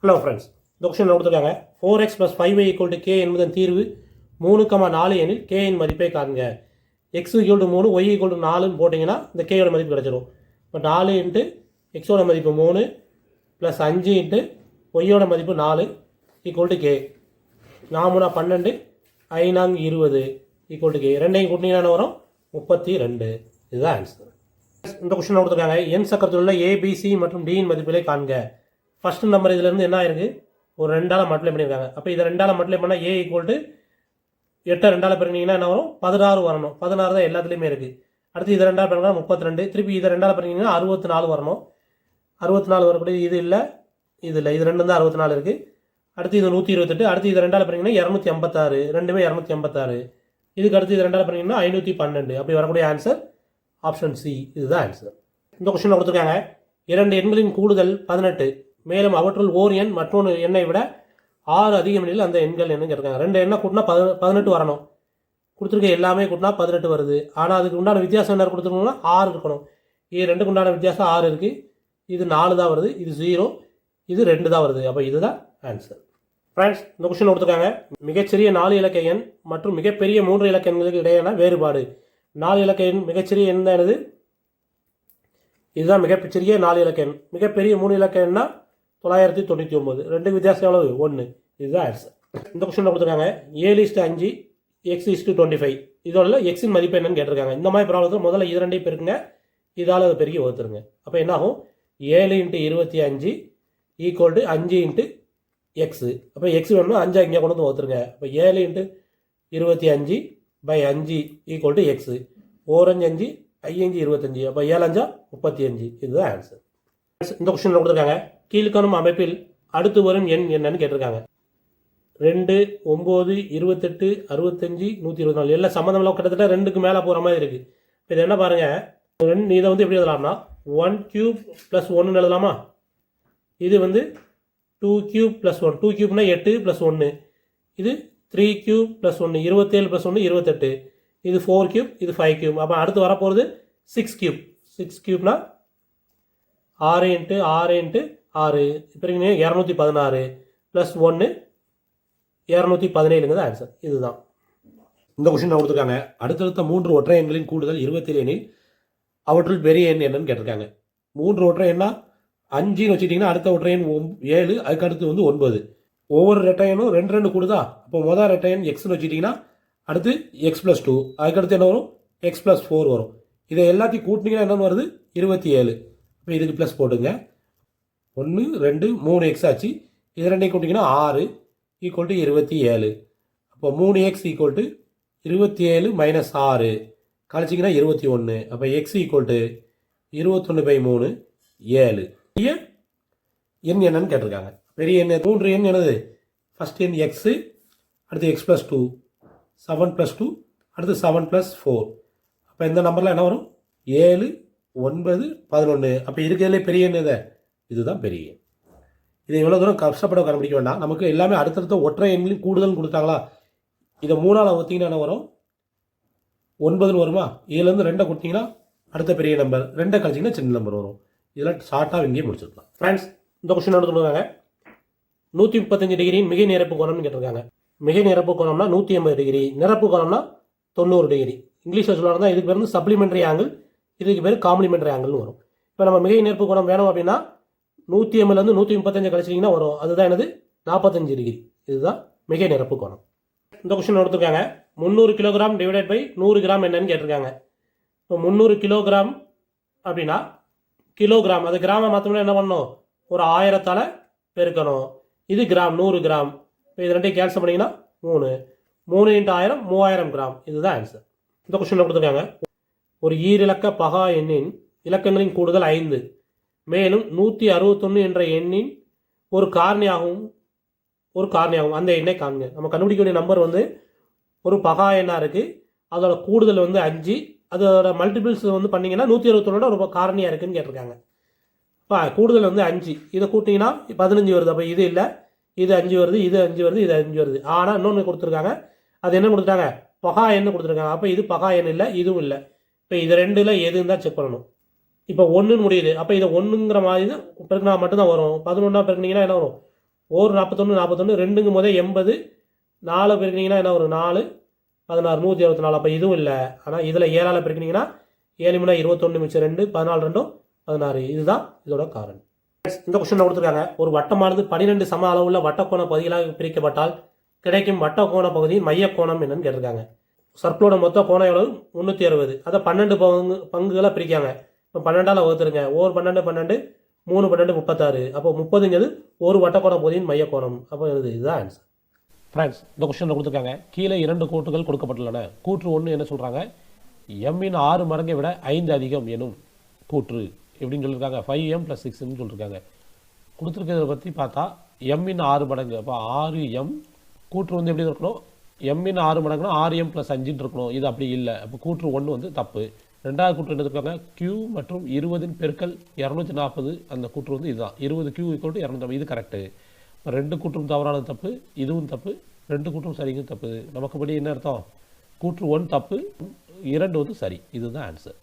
Hello friends, இந்த question கொடுத்துருக்காங்க 4x + 5y = k என்பதன் தீர்வு 3,4 எனில் k இன் மதிப்பை காண்க. x = 3 y = 4 போட்டிங்கன்னா இந்த k யோட மதிப்பு கிடச்சிரும். இப்போ 4 இன்ட்டு எக்ஸோட மதிப்பு 3 ப்ளஸ் 5 இன்ட்டு ஒய்யோட மதிப்பு 4 = k. 4 12 5 20 = k. ரெண்டையும் கூட்டினீங்கன்னா வரும் 32. இதுதான் ஆன்சர். இந்த கொஸ்டின் கொடுத்துருக்காங்க என் சக்கரத்தில் உள்ள ஏபிசி மற்றும் டியின் மதிப்புகளை காண்க. ஃபஸ்ட்டு நம்பர் இதிலேருந்து என்ன ஆயிருக்கு, ஒரு 2ஆல் மல்டிப்ளை பண்ணியிருக்காங்க. அப்போ இதை 2ஆல் மல்டிப்ளை பண்ணால் ஏ = 8 2ஆல் பெருங்கிங்கன்னா என்ன வரும், 16 வரணும். 16 தான் எல்லாத்துலேயுமே இருக்குது. அடுத்து இதை 2ஆல் பெருங்கினா 32. திருப்பி இதை 2ஆல் பெருங்கிங்கன்னா 64 வரணும். 64 வரக்கூடிய இது இல்லை, இது இல்லை, இது 2 தான் 64 இருக்குது. அடுத்து இது 128. அடுத்து இதை 2ஆல் பெருங்கிங்கன்னா 256. ரெண்டுமே 256. இதுக்கு அடுத்து இது 2ஆல் பெருங்கிங்கன்னா 512. அப்படி வரக்கூடிய ஆன்சர் ஆப்ஷன் சி. இதுதான் ஆன்சர். இந்த கொஸ்டினில் கொடுத்துருக்காங்க 2 எண்களின் கூடுதல் 18, மேலும் அவற்றுள் ஓர் எண் மற்றொரு எண்ணை விட 6 அதிகம் எண்ணில் அந்த எண்கள் என்னன்னு கேட்டிருக்காங்க. 2 எண்ணை கூட்டினா 18 வரணும். கொடுத்துருக்க எல்லாமே கூட்டினா 18 வருது. ஆனால் அதுக்கு உண்டான வித்தியாசம் என்ன கொடுத்துருக்கோம்னா 6 இருக்கணும். இது 2க்கு உண்டான வித்தியாசம் 6 இருக்குது. இது 4 தான் வருது, இது 0, இது 2 தான் வருது. அப்போ இதுதான் ஆன்சர். ஃப்ரெண்ட்ஸ், இந்த கொஸ்டின் கொடுத்துருக்காங்க மிகச்சிறிய 4 இலக்க எண் மற்றும் மிகப்பெரிய 3 இலக்க எண்களுக்கு இடையான வேறுபாடு. 4 இலக்க எண் மிகச்சிறிய எண் தான் என்னது, இதுதான் மிகச்சிறிய 4 இலக்க எண். மிகப்பெரிய 3 இலக்க எண்ணா 999. ரெண்டு வித்தியாசம் எவ்வளவு, 1. இதுதான் ஆன்சர். இந்த கொஸ்டின் கொடுத்துருக்காங்க 7:5 x:25. இதோட எக்ஸின் மதிப்பு என்னன்னு கேட்டிருக்காங்க. இந்த மாதிரி ப்ராப்ளத்தில் முதல்ல இது ரெண்டையும் பெருக்குங்க, இதால் அதை பெருக்கி வகுத்துருங்க. அப்போ என்ன ஆகும், 7 × 25 = 5 × x. அப்போ எக்ஸ் வேணும்னா 5 இங்கே கொண்டு வந்து வகுத்துருங்க. அப்போ 7 × 25 / 5 = x. 4 5 5 5 25. அப்போ 7 5 35. இதுதான் ஆன்சர். இந்த கொஸ்டின் கொடுத்துருக்காங்க கீழ்காணும் அமைப்பில் அடுத்து வரும் எண் என்னன்னு கேட்டிருக்காங்க. 2 9 28 65 124 எல்லாம் சம்மந்தம் கிட்டத்தட்ட 2க்கு மேலே போகிற மாதிரி இருக்குது. இது என்ன பாருங்கள், இதை வந்து எப்படி எழுதலாம்னா 1³ + 1 எழுதலாமா. இது வந்து 2³ + 1. 2³ 8 + 1. இது 3³ + 1 27 + 1 28. இது 4³ இது 5³. அப்போ அடுத்து வரப்போகிறது 6³ 6³ 6 × 6 × 6 இப்போ 216 + 1 217. ஆன்சர். இதுதான். இந்த கொஸ்டின் கொடுத்துருக்காங்க அடுத்தடுத்த 3 ஒற்றை எண்களின் கூடுதல் 27 எனில் அவற்றுள் பெரிய எண் என்னன்னு கேட்டிருக்காங்க. 3 ஒற்றை எண்ணா 5ன்னு வச்சுக்கிட்டிங்கன்னா அடுத்த ஒற்றை எண் 7, அதுக்கு அடுத்து வந்து 9. ஒவ்வொரு ரெட்டை எண்ணும் 2 2 கூடுதா. அப்போ முதல் ரெட்டை எண் எக்ஸ்ன்னு வச்சுக்கிட்டிங்கன்னா அடுத்து x+2, அதுக்கடுத்து என்ன வரும், x+4 வரும். இதை எல்லாத்தையும் கூட்டினீங்கன்னா என்னென்னு வருது, 27. இப்போ இதுக்கு ப்ளஸ் போட்டுங்க. 1 2 3 x ஆச்சு. இது ரெண்டையும் கூட்டிங்கன்னா 6 = 27. அப்போ 3x = 27 - 6 கழிச்சிங்கன்னா 21. அப்போ x = 21/3 7. பெரிய எண் என்னன்னு கேட்டிருக்காங்க. பெரிய எண் 3 எண் என்னது, ஃபஸ்ட் எண் x, அடுத்து x+2 7 + 2, அடுத்து 7 + 4. அப்போ இந்த நம்பரில் என்ன வரும், 7 9 11. அப்போ இருக்கிறதுலே பெரிய எண் எது, இதுதான் பெரிய எண். இதை எவ்வளோ தூரம் கஷ்டப்பட கண்டுபிடிக்க வேண்டாம். நமக்கு எல்லாமே அடுத்தடுத்த ஒற்றை எண்களின் கூடுதல் கொடுத்தாங்களா. இதை 3ஆல் வகுத்தீங்கன்னா என்ன வரும், 9ன்னு வருமா. இதுலேருந்து 2 கொடுத்தீங்கன்னா அடுத்த பெரிய நம்பர், 2 கழிச்சிங்கன்னா சின்ன நம்பர் வரும். இதெல்லாம் ஷார்ட்டாக இங்கேயே முடிச்சிருக்கலாம். ஃப்ரெண்ட்ஸ், இந்த கொஸ்டின் எடுத்துருக்காங்க 135 டிகிரியின் மிகை நிரப்பு கோணம்னு கேட்டிருக்காங்க. மிகை நிரப்பு கோணம்னா 180 டிகிரி, நிரப்பு கோணம்னா 90 டிகிரி. இங்கிலீஷில் சொல்லலாம், இதுக்கு பேர் வந்து சப்ளிமெண்ட்ரி ஆங்கிள், இதுக்கு பேர் காம்ப்ளிமெண்ட்ரி ஆங்கிள்னு வரும். இப்போ நம்ம மிகை நிரப்பு கோணம் வேணும் அப்படின்னா 180லேருந்து 135 கழிச்சிங்கன்னா வரும். அதுதான் என்னது, 45 டிகிரி. இதுதான் மிகை நிரப்பு கோணம். இந்த கொஸ்டின் எடுத்துருக்காங்க 300 கிலோகிராம் / 100 கிராம் என்னன்னு கேட்டிருக்காங்க. இப்போ 300 கிலோகிராம் அப்படின்னா கிலோகிராம், அது கிராம மாற்றம்னா என்ன பண்ணணும், ஒரு 1000ஆல் பெருக்கணும். இது கிராம் 100 கிராம். இப்போ இது ரெண்டையும் கேன்சல் பண்ணிங்கன்னா 3 3 × 1000 3000 கிராம். இதுதான் ஆன்சர். இந்த கொஸ்டினில் கொடுத்துருக்காங்க ஒரு ஈரிலக்க பகா எண்ணின் இலக்கங்களின் கூடுதல் 5, மேலும் 161 என்ற எண்ணின் ஒரு காரணியாகவும் அந்த எண்ணை காண்க. நம்ம கண்டுபிடிக்க வேண்டிய நம்பர் வந்து ஒரு பகா எண்ணாக இருக்குது, அதோட கூடுதல் வந்து 5, அதோட மல்டிபிள்ஸ் வந்து பண்ணிங்கன்னா 161 ஒரு காரணியாக இருக்குதுன்னு கேட்டிருக்காங்க. இப்போ கூடுதல் வந்து 5, இதை கூட்டிங்கன்னா 15 வருது. அப்போ இது இல்லை, இது 5 வருது, இது 5 வருது, இது 5 வருது. ஆனால் இன்னொன்று கொடுத்துருக்காங்க, அது என்ன கொடுத்துருக்காங்க, பகா எண்ணு கொடுத்துருக்காங்க. அப்போ இது பகா எண் இல்லை, இதுவும் இல்லை. இப்போ இது 2ல் எதுன்னு தான் செக் பண்ணணும். இப்போ 1ன்னு முடியுது. அப்போ இதை 1ங்கிற மாதிரி பெருக்கினா மட்டும்தான் வரும். 11 பெருக்கினீங்கன்னா என்ன வரும், ஒரு 41 ரெண்டுங்கும் போதே 80 4 பெருக்கினீங்கன்னா என்ன ஒரு 4 16 124. அப்போ இதுவும் இல்லை. ஆனால் இதில் 7ஆல் பெருக்கினீங்கன்னா 7 முன்னா 21 மிச்சம் 2 14 2 16. இதுதான் இதோட காரணம். இந்த கொஸ்டின் கொடுத்துருக்காங்க. ஒரு வட்டமானது 12 சம அளவுள்ள வட்டக்கோண பகுதிகளாக பிரிக்கப்பட்டால் கிடைக்கும் வட்டக்கோண பகுதியின் மைய கோணம் என்னன்னு கேட்டிருக்காங்க. சர்க்கிளோட மொத்த கோணம் எவ்வளவு 360. அதை 12 பங்குகளாக பிரிக்காங்க. இப்போ 12ஆல் வகுத்துருங்க. ஓர் 12 12 3 12 36. அப்போ 30ங்கிறது ஒரு வட்டக்கோண பகுதியின் மைய கோணம். அப்போ இதுதான் ஆன்சர். ஃப்ரெண்ட்ஸ், இந்த கொஸ்டினில் கொடுத்துருக்காங்க. கீழே 2 கூற்றுகள் கொடுக்கப்பட்டுள்ளன. கூற்று 1 என்ன சொல்கிறாங்க, எம்மின் 6 மடங்கை விட 5 அதிகம் எனும் கூற்று எப்படின்னு சொல்லியிருக்காங்க. 5m + 6ன்னு சொல்லியிருக்காங்க. கொடுத்துருக்கிறத பற்றி பார்த்தா எம்மின் 6 மடங்கு. அப்போ 6m. கூற்று எப்படி இருக்கணும், எம்மின் 6 மடங்குனா 6m + 5 இருக்கணும். இது அப்படி இல்லை. அப்போ கூற்று 1 தப்பு. ரெண்டாவது கூற்று என்ன இருக்காங்க, Q மற்றும் 20 பெருக்கல் 240. அந்த கூற்று இதுதான். 20Q = 240. இது கரெக்டு. 2 கூற்றும் தவறானது தப்பு, இதுவும் தப்பு. 2 கூற்றும் சரிங்க தப்பு. நமக்கு படி என்ன அர்த்தம், கூற்று 1 தப்பு, 2 சரி. இதுதான் ஆன்சர்.